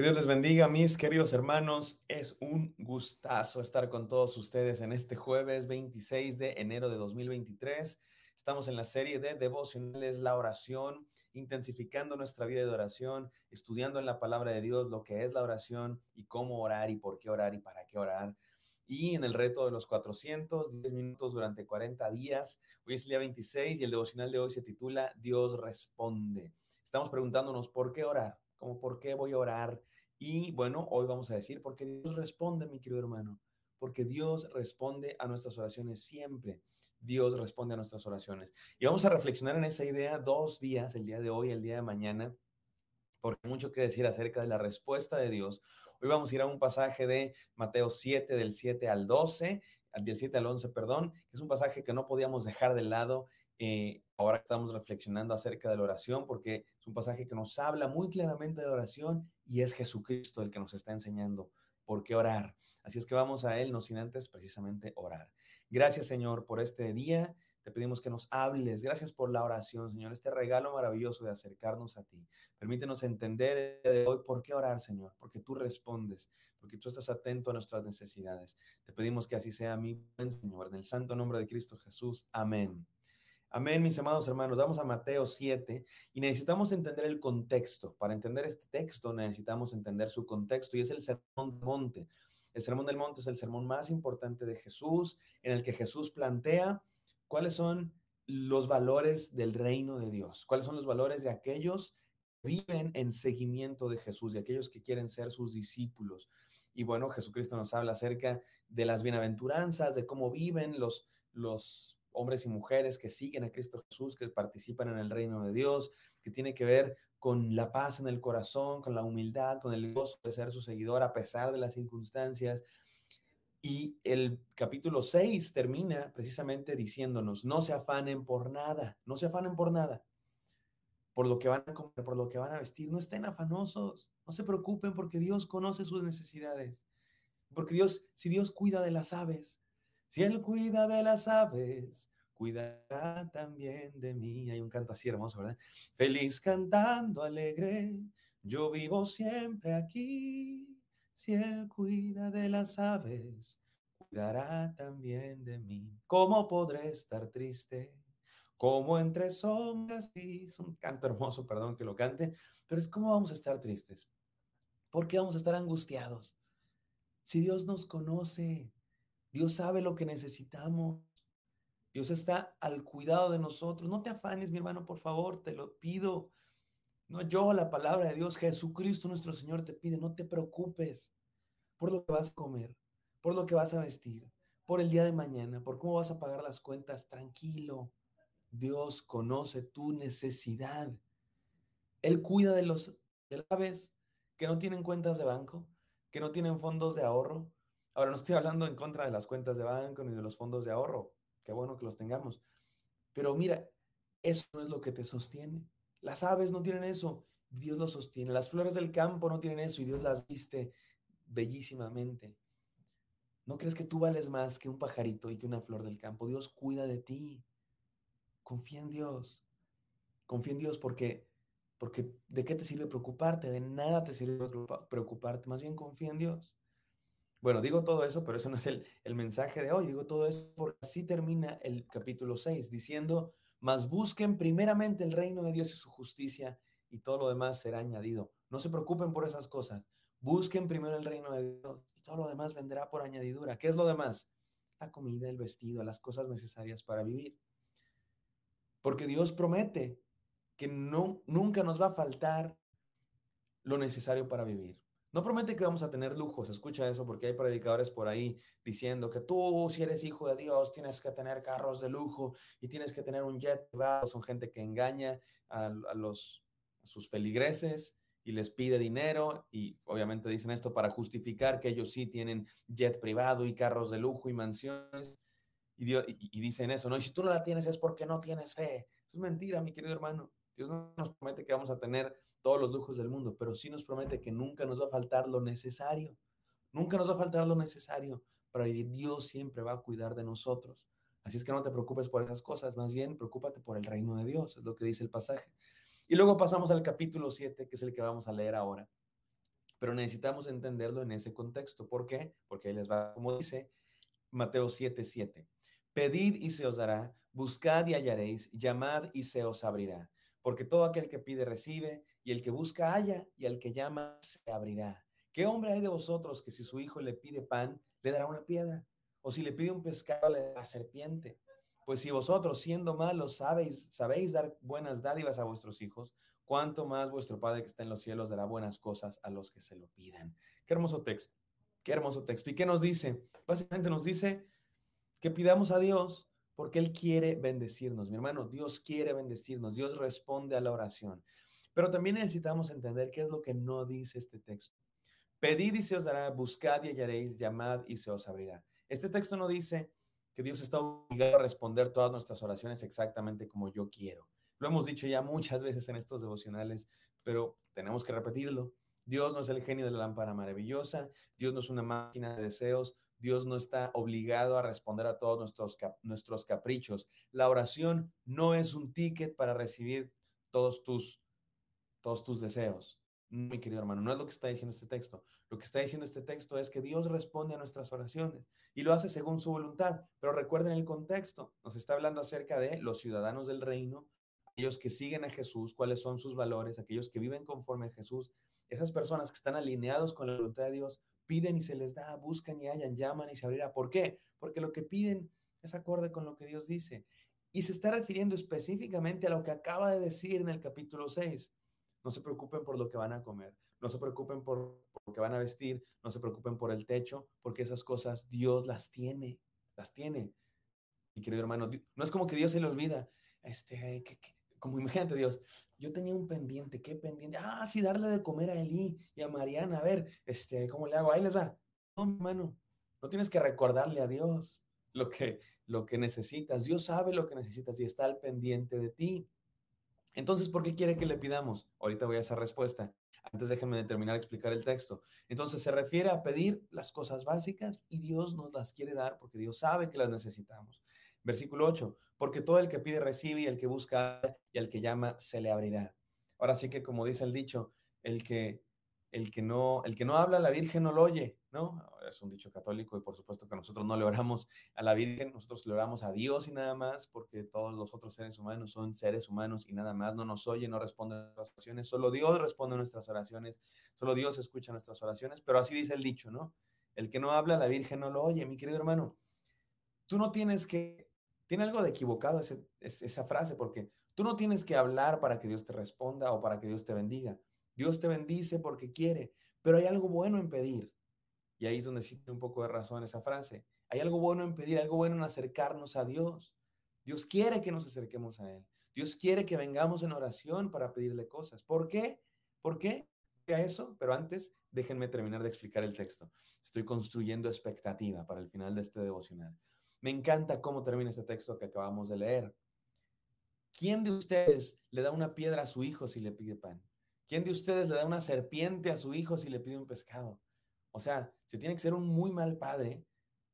Que Dios les bendiga, mis queridos hermanos. Es un gustazo estar con todos ustedes en este jueves 26 de enero de 2023. Estamos en la serie de devocionales, la oración, intensificando nuestra vida de oración, estudiando en la palabra de Dios lo que es la oración y cómo orar y por qué orar y para qué orar. Y en el reto de los 410 minutos durante 40 días, hoy es el día 26 y el devocional de hoy se titula Dios responde. Estamos preguntándonos por qué orar, como por qué voy a orar. Y bueno, hoy vamos a decir, porque Dios responde, mi querido hermano, porque Dios responde a nuestras oraciones siempre. Dios responde a nuestras oraciones. Y vamos a reflexionar en esa idea 2 días, el día de hoy, el día de mañana, porque hay mucho que decir acerca de la respuesta de Dios. Hoy vamos a ir a un pasaje de Mateo 7, del 7 al 12, del 7 al 11, perdón, que es un pasaje que no podíamos dejar de lado. Ahora estamos reflexionando acerca de la oración, porque es un pasaje que nos habla muy claramente de la oración y es Jesucristo el que nos está enseñando por qué orar. Así es que vamos a Él, no sin antes precisamente orar. Gracias, Señor, por este día. Te pedimos que nos hables. Gracias por la oración, Señor, este regalo maravilloso de acercarnos a ti. Permítenos entender de hoy por qué orar, Señor, porque tú respondes, porque tú estás atento a nuestras necesidades. Te pedimos que así sea, mi buen Señor, en el santo nombre de Cristo Jesús. Amén. Amén, mis amados hermanos. Vamos a Mateo 7 y necesitamos entender el contexto. Para entender este texto necesitamos entender su contexto y es el Sermón del Monte. El Sermón del Monte es el sermón más importante de Jesús, en el que Jesús plantea cuáles son los valores del reino de Dios, cuáles son los valores de aquellos que viven en seguimiento de Jesús, de aquellos que quieren ser sus discípulos. Y bueno, Jesucristo nos habla acerca de las bienaventuranzas, de cómo viven los hombres y mujeres que siguen a Cristo Jesús, que participan en el reino de Dios, que tiene que ver con la paz en el corazón, con la humildad, con el gozo de ser su seguidor a pesar de las circunstancias. Y el capítulo 6 termina precisamente diciéndonos, no se afanen por nada, no se afanen por nada, por lo que van a comer, por lo que van a vestir, no estén afanosos, no se preocupen porque Dios conoce sus necesidades. Porque Dios, si Dios cuida de las aves, si Él cuida de las aves, cuidará también de mí. Hay un canto así hermoso, ¿verdad? Feliz cantando alegre, yo vivo siempre aquí. Si Él cuida de las aves, cuidará también de mí. ¿Cómo podré estar triste? Como entre sombras, y es un canto hermoso, perdón que lo cante, pero es cómo vamos a estar tristes. ¿Por qué vamos a estar angustiados? Si Dios nos conoce, Dios sabe lo que necesitamos, Dios está al cuidado de nosotros. No te afanes, mi hermano, por favor, te lo pido. No yo, la palabra de Dios, Jesucristo nuestro Señor te pide, no te preocupes por lo que vas a comer, por lo que vas a vestir, por el día de mañana, por cómo vas a pagar las cuentas. Tranquilo, Dios conoce tu necesidad. Él cuida de las aves que no tienen cuentas de banco, que no tienen fondos de ahorro. Ahora, no estoy hablando en contra de las cuentas de banco ni de los fondos de ahorro. Qué bueno que los tengamos. Pero mira, eso no es lo que te sostiene. Las aves no tienen eso, Dios los sostiene. Las flores del campo no tienen eso y Dios las viste bellísimamente. ¿No crees que tú vales más que un pajarito y que una flor del campo? Dios cuida de ti. Confía en Dios. Confía en Dios porque ¿de qué te sirve preocuparte? De nada te sirve preocuparte, más bien confía en Dios. Bueno, digo todo eso, pero eso no es el mensaje de hoy. Digo todo eso porque así termina el capítulo 6 diciendo, mas busquen primeramente el reino de Dios y su justicia y todo lo demás será añadido. No se preocupen por esas cosas. Busquen primero el reino de Dios y todo lo demás vendrá por añadidura. ¿Qué es lo demás? La comida, el vestido, las cosas necesarias para vivir. Porque Dios promete que no, nunca nos va a faltar lo necesario para vivir. No promete que vamos a tener lujos, escucha eso, porque hay predicadores por ahí diciendo que tú, si eres hijo de Dios, tienes que tener carros de lujo y tienes que tener un jet privado. Son gente que engaña a sus feligreses y les pide dinero y obviamente dicen esto para justificar que ellos sí tienen jet privado y carros de lujo y mansiones y dicen eso, ¿no? Y si tú no la tienes es porque no tienes fe. Eso es mentira, mi querido hermano. Dios no nos promete que vamos a tener todos los lujos del mundo, pero sí nos promete que nunca nos va a faltar lo necesario. Nunca nos va a faltar lo necesario para vivir. Dios siempre va a cuidar de nosotros. Así es que no te preocupes por esas cosas, más bien preocúpate por el reino de Dios, es lo que dice el pasaje. Y luego pasamos al capítulo 7, que es el que vamos a leer ahora. pero necesitamos entenderlo en ese contexto. ¿Por qué? Porque ahí les va, como dice Mateo 7:7. Pedid y se os dará, buscad y hallaréis, llamad y se os abrirá. Porque todo aquel que pide recibe, y el que busca halla, y al que llama se abrirá. ¿Qué hombre hay de vosotros que si su hijo le pide pan, le dará una piedra? O si le pide un pescado, le dará serpiente? Pues si vosotros, siendo malos, sabéis dar buenas dádivas a vuestros hijos, cuánto más vuestro Padre que está en los cielos dará buenas cosas a los que se lo pidan. Qué hermoso texto. Qué hermoso texto. ¿Y qué nos dice? Básicamente nos dice que pidamos a Dios porque Él quiere bendecirnos. Mi hermano, Dios quiere bendecirnos. Dios responde a la oración. Pero también necesitamos entender qué es lo que no dice este texto. Pedid y se os dará, buscad y hallaréis, llamad y se os abrirá. Este texto no dice que Dios está obligado a responder todas nuestras oraciones exactamente como yo quiero. Lo hemos dicho ya muchas veces en estos devocionales, pero tenemos que repetirlo. Dios no es el genio de la lámpara maravillosa, Dios no es una máquina de deseos, Dios no está obligado a responder a todos nuestros caprichos. La oración no es un ticket para recibir todos tus todos tus deseos. Mi querido hermano, no es lo que está diciendo este texto. Lo que está diciendo este texto es que Dios responde a nuestras oraciones y lo hace según su voluntad. Pero recuerden el contexto. Nos está hablando acerca de los ciudadanos del reino, aquellos que siguen a Jesús, cuáles son sus valores, aquellos que viven conforme a Jesús. Esas personas que están alineados con la voluntad de Dios, piden y se les da, buscan y hallan, llaman y se abrirá. ¿Por qué? Porque lo que piden es acorde con lo que Dios dice. Y se está refiriendo específicamente a lo que acaba de decir en el capítulo 6. No se preocupen por lo que van a comer, no se preocupen por lo que van a vestir, no se preocupen por el techo, porque esas cosas Dios las tiene, las tiene. Mi querido hermano, no es como que Dios se le olvida, como imagínate Dios, yo tenía un pendiente, ¿qué pendiente? Ah, sí, darle de comer a Eli y a Mariana, a ver, ¿cómo le hago? Ahí les va. No, hermano, no tienes que recordarle a Dios lo que necesitas. Dios sabe lo que necesitas y está al pendiente de ti. Entonces, ¿por qué quiere que le pidamos? Ahorita voy a esa respuesta. Antes déjenme de terminar de explicar el texto. Entonces, se refiere a pedir las cosas básicas y Dios nos las quiere dar porque Dios sabe que las necesitamos. Versículo 8, porque todo el que pide recibe y el que busca y el que llama se le abrirá. Ahora sí que como dice el dicho, el que el que no habla, la Virgen no lo oye, ¿no? Es un dicho católico y por supuesto que nosotros no le oramos a la Virgen, nosotros le oramos a Dios y nada más, porque todos los otros seres humanos son seres humanos y nada más, no nos oye, no responde a nuestras oraciones, solo Dios responde a nuestras oraciones, solo Dios escucha nuestras oraciones, pero así dice el dicho, ¿no? El que no habla, la Virgen no lo oye, mi querido hermano. Tú no tienes que, tiene algo de equivocado esa frase, porque tú no tienes que hablar para que Dios te responda o para que Dios te bendiga. Dios te bendice porque quiere, pero hay algo bueno en pedir. Y ahí es donde sí tiene un poco de razón esa frase. Hay algo bueno en pedir, algo bueno en acercarnos a Dios. Dios quiere que nos acerquemos a Él. Dios quiere que vengamos en oración para pedirle cosas. ¿Por qué? ¿Por qué? A eso, pero antes déjenme terminar de explicar el texto. Estoy construyendo expectativa para el final de este devocional. Me encanta cómo termina este texto que acabamos de leer. ¿Quién de ustedes le da una piedra a su hijo si le pide pan? ¿Quién de ustedes le da una serpiente a su hijo si le pide un pescado? O sea, se tiene que ser un muy mal padre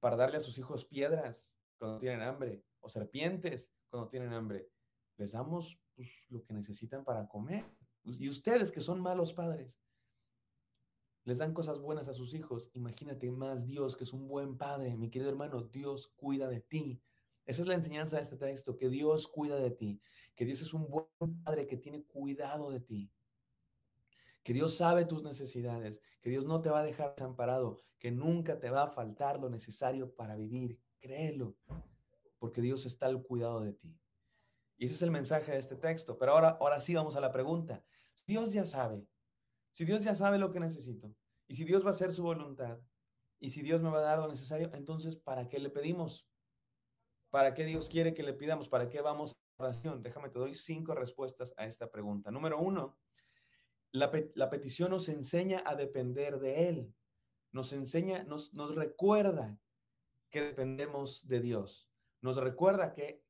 para darle a sus hijos piedras cuando tienen hambre o serpientes cuando tienen hambre. Les damos pues, lo que necesitan para comer. Y ustedes que son malos padres, les dan cosas buenas a sus hijos. Imagínate más Dios, que es un buen padre. Mi querido hermano, Dios cuida de ti. Esa es la enseñanza de este texto, que Dios cuida de ti, que Dios es un buen padre que tiene cuidado de ti, que Dios sabe tus necesidades, que Dios no te va a dejar desamparado, que nunca te va a faltar lo necesario para vivir. Créelo, porque Dios está al cuidado de ti. Y ese es el mensaje de este texto. Pero ahora sí vamos a la pregunta. Dios ya sabe. Si Dios ya sabe lo que necesito, y si Dios va a hacer su voluntad, y si Dios me va a dar lo necesario, entonces, ¿para qué le pedimos? ¿Para qué Dios quiere que le pidamos? ¿Para qué vamos a la oración? Déjame, te doy 5 respuestas a esta pregunta. Número 1, la petición nos enseña a depender de Él. Nos enseña, nos recuerda que dependemos de Dios. Nos recuerda que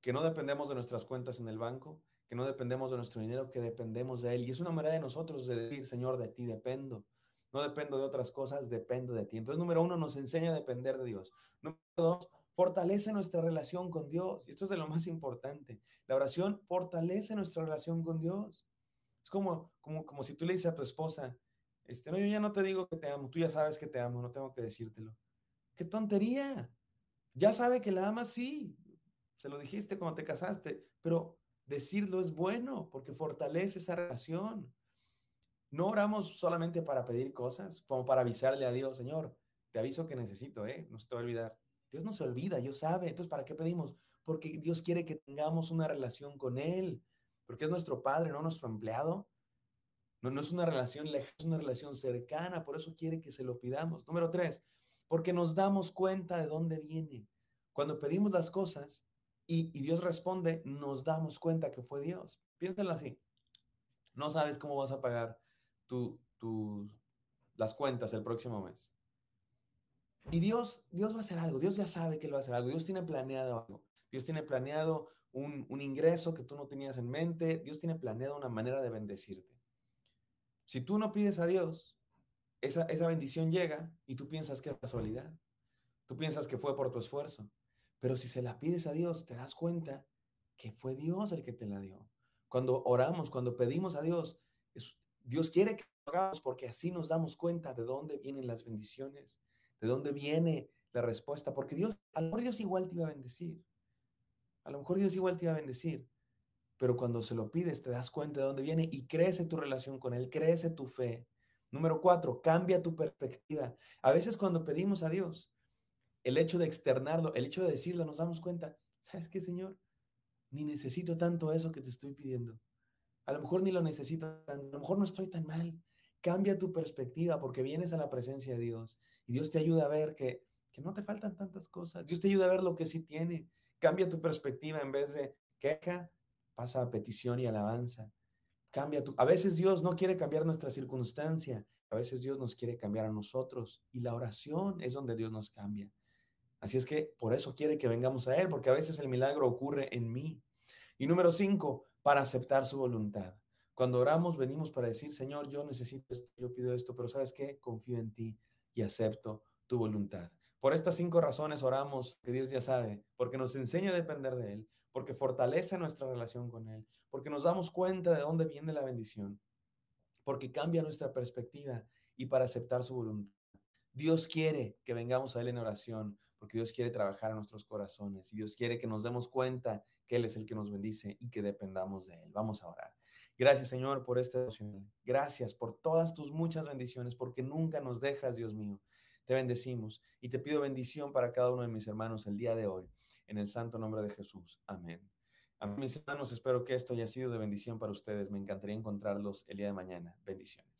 que no dependemos de nuestras cuentas en el banco, que no dependemos de nuestro dinero, que dependemos de Él. Y es una manera de nosotros de decir, Señor, de ti dependo. No dependo de otras cosas, dependo de ti. Entonces, número 1, nos enseña a depender de Dios. Número 2, fortalece nuestra relación con Dios. Y esto es de lo más importante. La oración fortalece nuestra relación con Dios. Es como si tú le dices a tu esposa, no, yo ya no te digo que te amo, tú ya sabes que te amo, no tengo que decírtelo. ¡Qué tontería! Ya sabe que la amas, sí, se lo dijiste cuando te casaste, pero decirlo es bueno porque fortalece esa relación. No oramos solamente para pedir cosas, como para avisarle a Dios, Señor, te aviso que necesito, no se te va a olvidar. Dios no se olvida, Dios sabe. Entonces, ¿para qué pedimos? Porque Dios quiere que tengamos una relación con Él, porque es nuestro Padre, no nuestro empleado. No, no es una relación lejana, es una relación cercana, por eso quiere que se lo pidamos. Número tres, porque nos damos cuenta de dónde viene. Cuando pedimos las cosas y Dios responde, nos damos cuenta que fue Dios. Piénsalo así. No sabes cómo vas a pagar tu, tu, las cuentas el próximo mes. Y Dios va a hacer algo, Dios ya sabe que Él va a hacer algo, Dios tiene planeado algo, Dios tiene planeado un ingreso que tú no tenías en mente, Dios tiene planeado una manera de bendecirte. Si tú no pides a Dios, esa bendición llega y tú piensas que es casualidad, tú piensas que fue por tu esfuerzo, pero si se la pides a Dios, te das cuenta que fue Dios el que te la dio. Cuando oramos, cuando pedimos a Dios, Dios quiere que lo hagamos porque así nos damos cuenta de dónde vienen las bendiciones, de dónde viene la respuesta, porque Dios, a lo mejor Dios igual te iba a bendecir, a lo mejor Dios igual te iba a bendecir, pero cuando se lo pides te das cuenta de dónde viene y crece tu relación con Él, crece tu fe. Número cuatro, cambia tu perspectiva. A veces cuando pedimos a Dios, el hecho de externarlo, el hecho de decirlo, nos damos cuenta, ¿sabes qué, Señor? Ni necesito tanto eso que te estoy pidiendo. A lo mejor ni lo necesito tanto, a lo mejor no estoy tan mal. Cambia tu perspectiva porque vienes a la presencia de Dios y Dios te ayuda a ver que no te faltan tantas cosas. Dios te ayuda a ver lo que sí tiene. Cambia tu perspectiva en vez de queja, pasa a petición y alabanza. A veces Dios no quiere cambiar nuestra circunstancia, a veces Dios nos quiere cambiar a nosotros y la oración es donde Dios nos cambia. Así es que por eso quiere que vengamos a Él, porque a veces el milagro ocurre en mí. Y número cinco, para aceptar su voluntad. Cuando oramos, venimos para decir, Señor, yo necesito esto, yo pido esto, pero ¿sabes qué? Confío en ti y acepto tu voluntad. Por estas cinco razones oramos, que Dios ya sabe, porque nos enseña a depender de Él, porque fortalece nuestra relación con Él, porque nos damos cuenta de dónde viene la bendición, porque cambia nuestra perspectiva y para aceptar su voluntad. Dios quiere que vengamos a Él en oración, porque Dios quiere trabajar en nuestros corazones y Dios quiere que nos demos cuenta que Él es el que nos bendice y que dependamos de Él. Vamos a orar. Gracias, Señor, por esta devoción. Gracias por todas tus muchas bendiciones, porque nunca nos dejas, Dios mío. Te bendecimos y te pido bendición para cada uno de mis hermanos el día de hoy, en el santo nombre de Jesús. Amén. A mis hermanos, espero que esto haya sido de bendición para ustedes. Me encantaría encontrarlos el día de mañana. Bendiciones.